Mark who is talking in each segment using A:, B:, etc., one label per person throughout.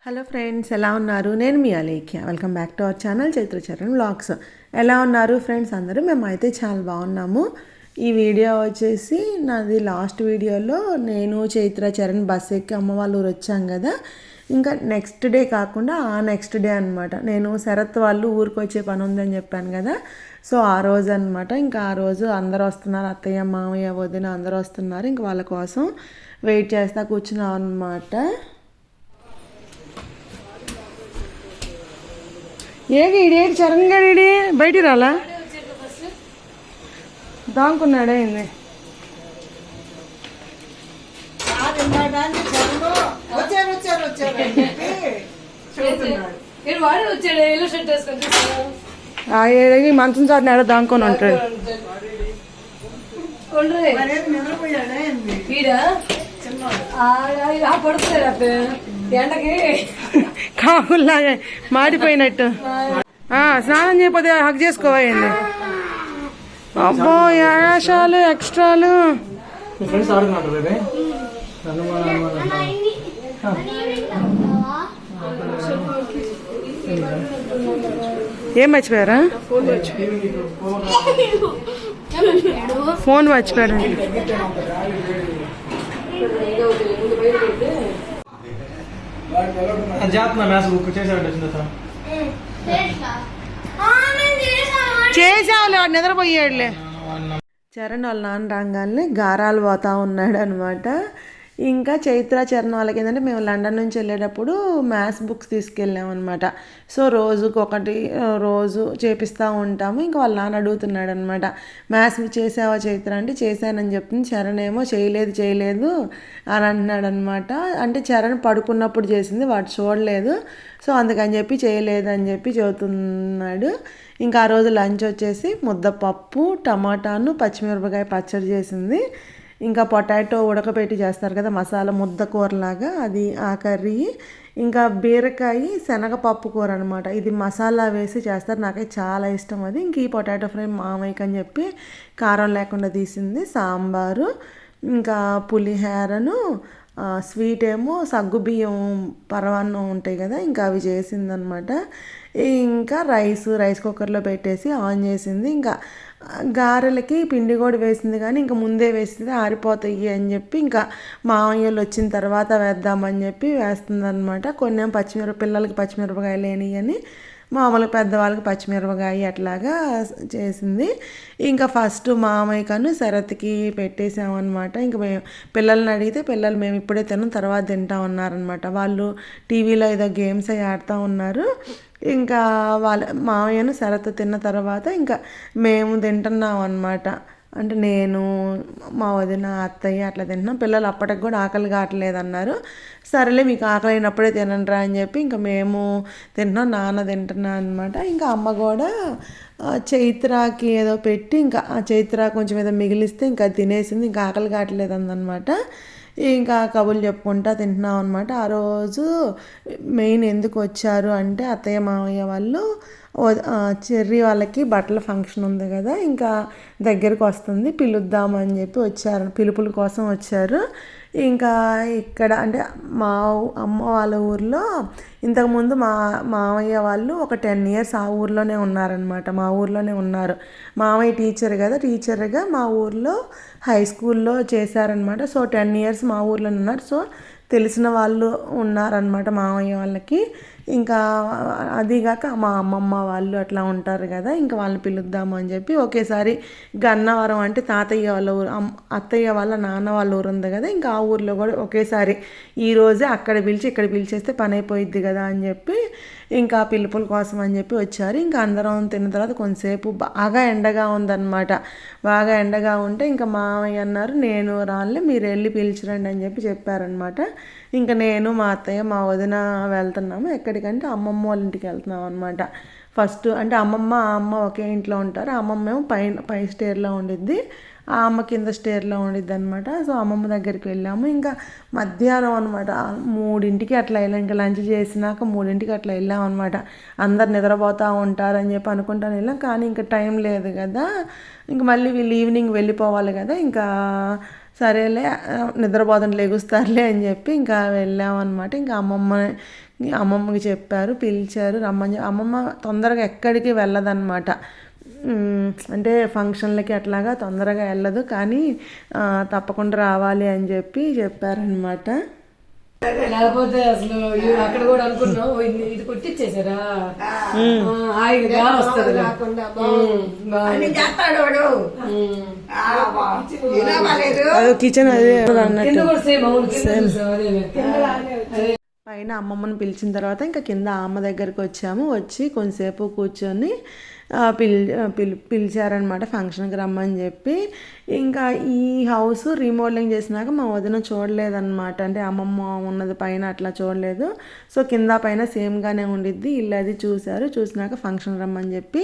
A: Hello friends, ఎలా ఉన్నారు? నేను మీ Alekhya. Welcome back to our channel Chaitra Charan vlogs. ఎలా ఉన్నారు ఫ్రెండ్స్ అందరూ? మేమైతే చాలా బాగున్నాము. ఈ వీడియో వచ్చేసి నాది లాస్ట్ వీడియోలో నేను చైత్ర చరణ్ బస్ ఎక్కి అమ్మ వాళ్ళ ఊరు వచ్చాం కదా, ఇంకా నెక్స్ట్ డే కాకుండా ఆ నెక్స్ట్ డే అనమాట. నేను శరత్ వాళ్ళు ఊరికి వచ్చే పని ఉందని చెప్పాను కదా, సో ఆ రోజు అనమాట. ఇంకా ఆ రోజు అందరూ వస్తున్నారు, అత్తయ్య మామయ్య వదిన అందరూ వస్తున్నారు. ఇంకా వాళ్ళ కోసం వెయిట్ చేస్తా కూర్చున్నాం అనమాట. ఏది ఇడేటి చరణ్ బయటికి రాలా, దాంకున్నాడే ఏంది? మంచం చాటు ఎడ దాంకొని ఉంటాడు. కాకుల్లాగా మాడిపోయినట్టు స్నానం చేయకపోతే హక్ చేసుకోవాలి. అబ్బో యాషాలు ఎక్స్ట్రాలు. ఏం మర్చిపోయారా? ఫోన్ మర్చిపోయారు. చేసావులే, వాడు నిద్రపోయాడులే. చరణ్ వాళ్ళ నాన్న రాగానే గారాలు పోతా ఉన్నాడు అనమాట. ఇంకా చైత్ర చరణ్ వాళ్ళకి ఏంటంటే, మేము లండన్ నుంచి వెళ్ళేటప్పుడు మ్యాథ్స్ బుక్స్ తీసుకెళ్ళామన్నమాట. సో రోజుకొకటి రోజు చేపిస్తూ ఉంటాము. ఇంకా వాళ్ళ నాన్న అడుగుతున్నాడు అనమాట, మ్యాథ్స్ చేసావా చైత్ర అంటే చేశానని చెప్తుంది. చరణ్ ఏమో చేయలేదు అని అంటున్నాడు అనమాట. అంటే చరణ్ పడుకున్నప్పుడు చేసింది, వాడు చూడలేదు, సో అందుకని చెప్పి చేయలేదు అని చెప్పి చెబుతున్నాడు. ఇంకా ఆ రోజు లంచ్ వచ్చేసి ముద్దపప్పు, టమాటాను, పచ్చిమిరపకాయ పచ్చడి చేసింది. ఇంకా పొటాటో ఉడకపెట్టి చేస్తారు కదా మసాలా ముద్ద కూరలాగా, అది ఆ కర్రీ. ఇంకా బీరకాయ శనగపప్పు కూర అనమాట. ఇది మసాలా వేసి చేస్తారు, నాకైతే చాలా ఇష్టం అది. ఇంక ఈ పొటాటో ఫ్రై మామయ్యకి అని చెప్పి కారం లేకుండా తీసింది. సాంబారు, ఇంకా పులిహోరను, స్వీట్ ఏమో సగ్గుబియ్యం పరవాన్నం ఉంటాయి కదా, ఇంకా అవి చేసిందనమాట. ఇంకా రైస్ కుక్కర్లో పెట్టేసి ఆన్ చేసింది. ఇంకా గారెలకి పిండి కూడా వేసింది, కానీ ఇంకా ముందే వేసింది ఆరిపోతాయి అని చెప్పి ఇంకా మామయ్యలు వచ్చిన తర్వాత వేద్దామని చెప్పి వేస్తుంది అనమాట. కొన్ని పిల్లలకి పచ్చిమిరపకాయలు లేనియని, మామూలుగా పెద్దవాళ్ళకి పచ్చిమిరపకాయ అట్లాగా చేసింది. ఇంకా ఫస్ట్ మామయ్యకను శరత్కి పెట్టేసామన్నమాట. ఇంకా మేము పిల్లల్ని అడిగితే పిల్లలు మేము ఇప్పుడే తిన్నాం తర్వాత తింటా ఉన్నారనమాట. వాళ్ళు టీవీలో ఏదో గేమ్స్ అవి ఆడుతూ ఉన్నారు. ఇంకా వాళ్ళ మామయ్యను శరత్ తిన్న తర్వాత ఇంకా మేము తింటున్నాం అనమాట. అంటే నేను, మా వదిన, అత్తయ్య అట్లా తింటున్నాం. పిల్లలు అప్పటికి కూడా ఆకలి కావట్లేదు అన్నారు. సరేలే మీకు ఆకలి అయినప్పుడే తినండిరా అని చెప్పి ఇంకా మేము తింటున్నాం, నాన్న తింటున్నా అనమాట. ఇంకా అమ్మ కూడా చైత్రకి ఏదో పెట్టి ఇంకా ఆ చైత్ర కొంచెం ఏదో మిగిలిస్తే ఇంకా తినేసింది. ఇంకా ఆకలి కావట్లేదు అందనమాట. ఇంకా కబుర్లు చెప్పుకుంటా తింటున్నాం అనమాట. ఆ రోజు మెయిన్ ఎందుకు వచ్చారు అంటే, అత్తయ్య మామయ్య వాళ్ళు చెర్రీ వాళ్ళకి బట్టల ఫంక్షన్ ఉంది కదా, ఇంకా దగ్గరికి వస్తుంది, పిలుద్దామని చెప్పి వచ్చారు, పిలుపుల కోసం వచ్చారు. ఇంకా ఇక్కడ అంటే మా అమ్మ వాళ్ళ ఊర్లో ఇంతకుముందు మామయ్య వాళ్ళు ఒక 10 years ఆ ఊర్లోనే ఉన్నారనమాట. మా ఊర్లోనే ఉన్నారు. మామయ్య టీచర్ కదా, టీచర్గా మా ఊర్లో హై స్కూల్లో చేశారనమాట. సో 10 years మా ఊర్లోనే ఉన్నారు. సో తెలిసిన వాళ్ళు ఉన్నారనమాట మామయ్య వాళ్ళకి. ఇంకా అదిగాక మా అమ్మమ్మ వాళ్ళు అట్లా ఉంటారు కదా, ఇంకా వాళ్ళని పిలుద్దాము అని చెప్పి ఒకేసారి గన్నవరం అంటే తాతయ్య వాళ్ళ ఊరు, అత్తయ్య వాళ్ళ నాన్న వాళ్ళ ఊరు ఉంది కదా, ఇంకా ఆ ఊర్లో కూడా ఒకేసారి ఈరోజే అక్కడ పిలిచి ఇక్కడ పిలిచేస్తే పని అయిపోయిద్ది కదా అని చెప్పి ఇంకా పిలుపుల కోసం అని చెప్పి వచ్చారు. ఇంకా అందరం తిన్న తర్వాత కొంతసేపు బాగా ఎండగా ఉందన్నమాట. బాగా ఎండగా ఉంటే ఇంకా మామయ్య అన్నారు, నేను రానులే మీరు వెళ్ళి పిలిచిరండి అని చెప్పి చెప్పారనమాట. ఇంకా నేను, మా అత్తయ్య, మా వదిన వెళ్తున్నాము. ఎక్కడికంటే అమ్మమ్మ వాళ్ళ ఇంటికి వెళ్తున్నాం అనమాట. ఫస్ట్ అంటే అమ్మ ఒకే ఇంట్లో ఉంటారు. అమ్మమ్మ ఏమో పై స్టేర్లో ఉండిద్ది, ఆ అమ్మ కింద స్టేర్లో ఉండిద్ది అనమాట. సో అమ్మమ్మ దగ్గరికి వెళ్ళాము. ఇంకా మధ్యాహ్నం అనమాట 3 అట్లా వెళ్ళాం. ఇంకా లంచ్ చేసినాక 3 అట్లా వెళ్ళాం అనమాట. అందరు నిద్రపోతూ ఉంటారని చెప్పి అనుకుంటాను వెళ్ళాం, కానీ ఇంకా టైం లేదు కదా, ఇంక మళ్ళీ వీళ్ళు ఈవినింగ్ వెళ్ళిపోవాలి కదా, ఇంకా సరేలే నిద్రపోదని లెగుస్తారులే అని చెప్పి ఇంకా వెళ్ళామన్నమాట. ఇంకా అమ్మమ్మ అమ్మమ్మకి చెప్పారు, పిలిచారు రమ్మని. అమ్మమ్మ తొందరగా ఎక్కడికి వెళ్ళదన్నమాట, అంటే ఫంక్షన్లకి అట్లాగా తొందరగా వెళ్ళదు, కానీ తప్పకుండా రావాలి అని చెప్పి చెప్పారనమాట.
B: లేకపోతే అసలు అక్కడ కూడా అనుకున్నాం ఇది కొట్టిచ్చేసారా హాయిగా వస్తుంది
A: కిచెన్ అదే
B: అదే
A: పైన అమ్మమ్మని పిలిచిన తర్వాత ఇంకా కింద అమ్మ దగ్గరికి వచ్చాము. వచ్చి కొంతసేపు కూర్చొని పిలిచారనమాట ఫంక్షన్కి రమ్మని చెప్పి. ఇంకా ఈ హౌస్ రీమోడలింగ్ చేసినాక మా వదిన చూడలేదన్నమాట, అంటే అమ్మమ్మ ఉన్నది పైన అట్లా చూడలేదు. సో కింద పైన సేమ్గానే ఉండిద్ది ఇల్లు, అది చూశారు. చూసినాక ఫంక్షన్ రమ్మని చెప్పి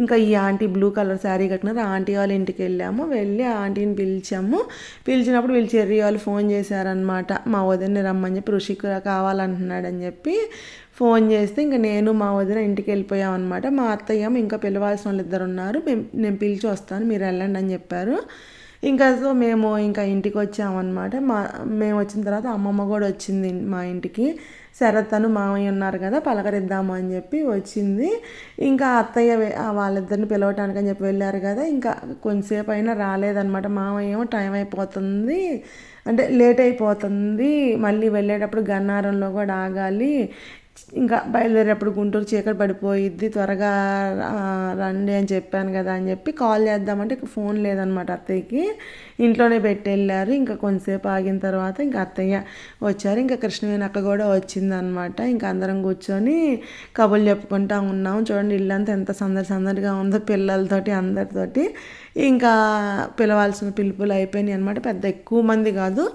A: ఇంకా ఈ ఆంటీ బ్లూ కలర్ శారీ కట్టినారు, ఆంటీ వాళ్ళ ఇంటికి వెళ్ళాము. వెళ్ళి ఆ ఆంటీని పిలిచాము. పిలిచినప్పుడు వీళ్ళు చెర్రీ వాళ్ళు ఫోన్ చేశారనమాట, మా వదిన్ని రమ్మని చెప్పి, ఋషిక్ కావాలంటున్నాడని చెప్పి ఫోన్ చేస్తే ఇంకా నేను మా వదిన ఇంటికి వెళ్ళిపోయామన్నమాట. మా అత్తయ్య ఇంకా పిలవాల్సిన వాళ్ళు ఇద్దరు ఉన్నారు, నేను పిలిచి వస్తాను మీరు వెళ్ళండి అని చెప్పారు. ఇంకా సో మేము ఇంకా ఇంటికి వచ్చామన్నమాట. మేము వచ్చిన తర్వాత అమ్మమ్మ కూడా వచ్చింది మా ఇంటికి. శరత్ అను మామయ్య ఉన్నారు కదా, పలకరిద్దాము అని చెప్పి వచ్చింది. ఇంకా అత్తయ్య వాళ్ళిద్దరిని పిలవటానికి అని చెప్పి వెళ్ళారు కదా, ఇంకా కొంతసేపు అయినా రాలేదన్నమాట. మామయ్య ఏమో టైం అయిపోతుంది అంటే లేట్ అయిపోతుంది, మళ్ళీ వెళ్ళేటప్పుడు గన్నారంలో కూడా ఆగాలి, ఇంకా బయలుదేరేటప్పుడు గుంటూరు చీకటి పడిపోయిద్ది, త్వరగా రండి అని చెప్పాను కదా అని చెప్పి కాల్ చేద్దామంటే ఫోన్ లేదనమాట అత్తయ్యకి, ఇంట్లోనే పెట్టి వెళ్ళారు. ఇంకా కొంతసేపు ఆగిన తర్వాత ఇంకా అత్తయ్య వచ్చారు. ఇంకా కృష్ణవేణి అక్క కూడా వచ్చిందనమాట. ఇంకా అందరం కూర్చొని కబుర్లు చెప్పుకుంటూ ఉన్నాము. చూడండి ఇల్లంతా ఎంత సందడిగా ఉందో పిల్లలతోటి అందరితోటి. ఇంకా పిలవాల్సిన పిలుపులు అయిపోయినాయి అనమాట. పెద్ద ఎక్కువ మంది కాదు,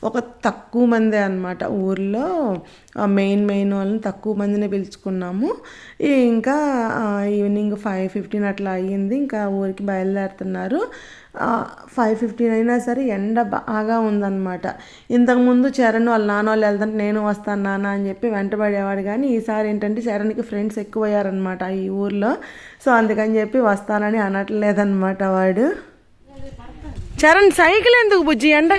A: ఒక తక్కువ మందే అనమాట. ఊర్లో మెయిన్ వాళ్ళని తక్కువ మందిని పిలుచుకున్నాము. ఇంకా ఈవినింగ్ 5:15 అట్లా అయ్యింది. ఇంకా ఊరికి బయలుదేరుతున్నారు. 5:15 అయినా సరే ఎండ బాగా ఉందన్నమాట. ఇంతకుముందు చరణ్ వాళ్ళ నాన్న వాళ్ళు వెళ్తుంటే నేను వస్తాను నాన్న అని చెప్పి వెంటబడేవాడు, కానీ ఈసారి ఏంటంటే చరణ్కి ఫ్రెండ్స్ ఎక్కువయ్యారనమాట ఈ ఊర్లో. సో అందుకని చెప్పి వస్తానని అనట్లేదన్నమాట వాడు. చరణ్ సైకిల్ ఎందుకు బుజ్జి, ఎండ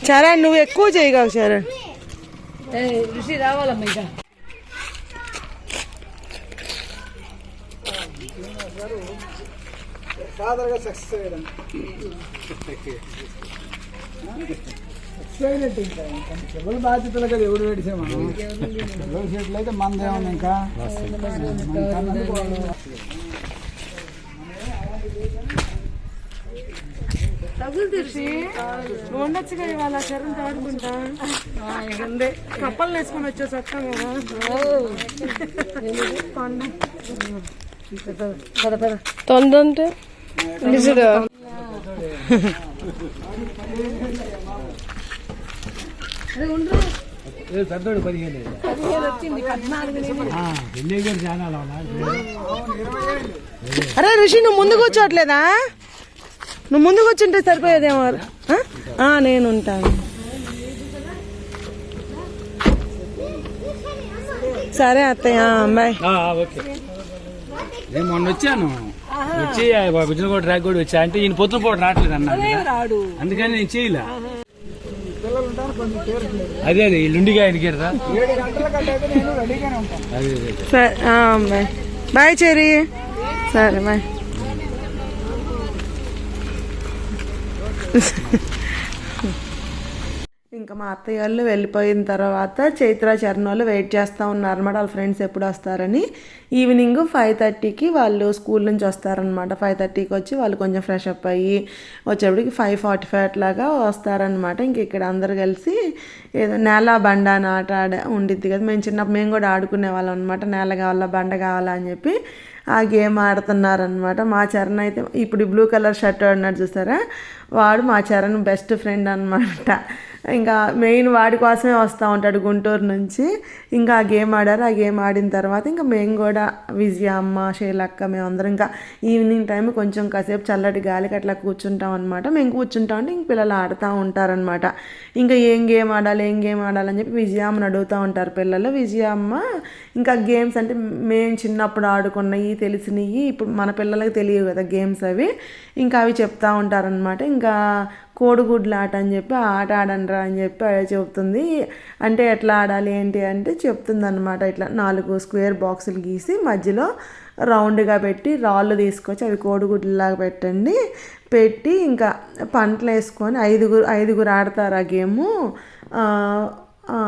A: చరణ్ నువ్వు ఎక్కువ చేయగలవు చరణ్.
B: ఋషి రావాలమ్మా ఇంకా
C: ఫాదర్గా సక్సెస్ అయ్యడం ఎవరు బాధ్యతలు కదా, ఎవరు పెడితే మనం ఎవరు సీట్లు అయితే మనదేమన్నా ఇంకా
A: తగులు తీసి ఉండొచ్చు కదా ఇవాళ చరణ్ ఆడుకుంటా కప్పలు వేసుకొని వచ్చేసి వస్తాం కదా తొందంటే
C: పెద్దోడు 15
A: అరే ఋషి నువ్వు ముందు కూర్చోట్లేదా, నువ్వు ముందు కూర్చుంటే సరిపోయేదేమో. నేను ఉంటాను సరే అత్తయ్య బాయ్.
C: నేను మొన్న వచ్చాను, వచ్చి గుజరాత్ ట్రాక్ కూడా వచ్చా అంటే ఈయన పొద్దున పూట రావట్లేదు అన్న, అందుకని నేను చేయలే. అదే ఇల్లుండిగా ఆయనకి
A: బాయ్ బాయ్ చెరి. సరే బాయ్. ఇంకా మా అత్తయ్య వాళ్ళు వెళ్ళిపోయిన తర్వాత చైత్ర చరణ్ వాళ్ళు వెయిట్ చేస్తూ ఉన్నారన్నమాట, వాళ్ళ ఫ్రెండ్స్ ఎప్పుడు వస్తారని. ఈవినింగ్ 5:30కి వాళ్ళు స్కూల్ నుంచి వస్తారనమాట. 5:30కి వచ్చి వాళ్ళు కొంచెం ఫ్రెష్ అప్ అయ్యి వచ్చేప్పటికి 5:45 అట్లాగా వస్తారనమాట. ఇంక ఇక్కడ అందరు కలిసి ఏదో నేల బండ అని ఆట ఉండిద్ది కదా, మేము కూడా ఆడుకునే వాళ్ళం అనమాట. నేల కావాలా బండ కావాలా అని చెప్పి ఆ గేమ్ ఆడుతున్నారనమాట. మా చరణ్ అయితే ఇప్పుడు బ్లూ కలర్ షర్ట్ ఆడినాడు చూసారా, వాడు మా చరణ్ బెస్ట్ ఫ్రెండ్ అనమాట. ఇంకా మెయిన్ వాడి కోసమే వస్తూ ఉంటాడు గుంటూరు నుంచి. ఇంకా ఆ గేమ్ ఆడారు. ఆ గేమ్ ఆడిన తర్వాత ఇంకా మేము కూడా విజయ అమ్మ శైలక్క మేమందరం ఇంకా ఈవినింగ్ టైం కొంచెం కాసేపు చల్లటి గాలికి అట్లా కూర్చుంటాం అనమాట. మేము కూర్చుంటాం అంటే ఇంక పిల్లలు ఆడుతూ ఉంటారనమాట. ఇంకా ఏం గేమ్ ఆడాలని చెప్పి విజయ అమ్మని అడుగుతూ ఉంటారు పిల్లలు. విజయ అమ్మ ఇంకా గేమ్స్ అంటే మేము చిన్నప్పుడు ఆడుకున్నవి తెలిసినవి ఇప్పుడు మన పిల్లలకి తెలియవు కదా గేమ్స్ అవి. ఇంకా అవి చెప్తూ ఉంటారనమాట. ఇంకా కోడిగుడ్ల ఆట అని చెప్పి ఆ ఆట ఆడండిరా అని చెప్పి చెబుతుంది. అంటే ఎట్లా ఆడాలి ఏంటి అంటే చెప్తుంది అనమాట. ఇట్లా 4 స్క్వేర్ బాక్సులు గీసి మధ్యలో రౌండ్గా పెట్టి రాళ్ళు తీసుకొచ్చి అవి కోడిగుడ్లలాగా పెట్టి ఇంకా పంటలు వేసుకొని ఐదుగురు ఆడతారు ఆ గేము.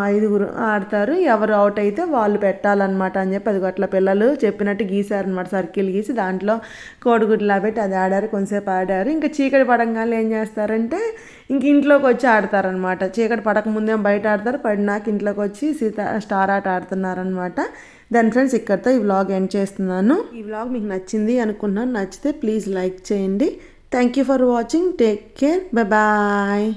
A: 5 ఆడతారు. ఎవరు అవుట్ అయితే వాళ్ళు పెట్టాలన్నమాట అని చెప్పి అది అట్లా పిల్లలు చెప్పినట్టు గీసారనమాట. సర్కిల్ గీసి దాంట్లో కోడిగుడ్లా పెట్టి అది ఆడారు. కొంతసేపు ఆడారు. ఇంకా చీకటి పడంగానే ఏం చేస్తారంటే ఇంక ఇంట్లోకి వచ్చి ఆడతారనమాట. చీకటి పడక ముందే బయట ఆడతారు. పడినాక ఇంట్లోకి వచ్చి స్టార్ ఆట ఆడుతున్నారనమాట. దాని ఫ్రెండ్స్ ఇక్కడితో ఈ వ్లాగ్ ఎండ్ చేస్తున్నాను. ఈ వ్లాగ్ మీకు నచ్చింది అనుకుంటున్నాను. నచ్చితే ప్లీజ్ లైక్ చేయండి. Thank you for watching. Take care. Bye.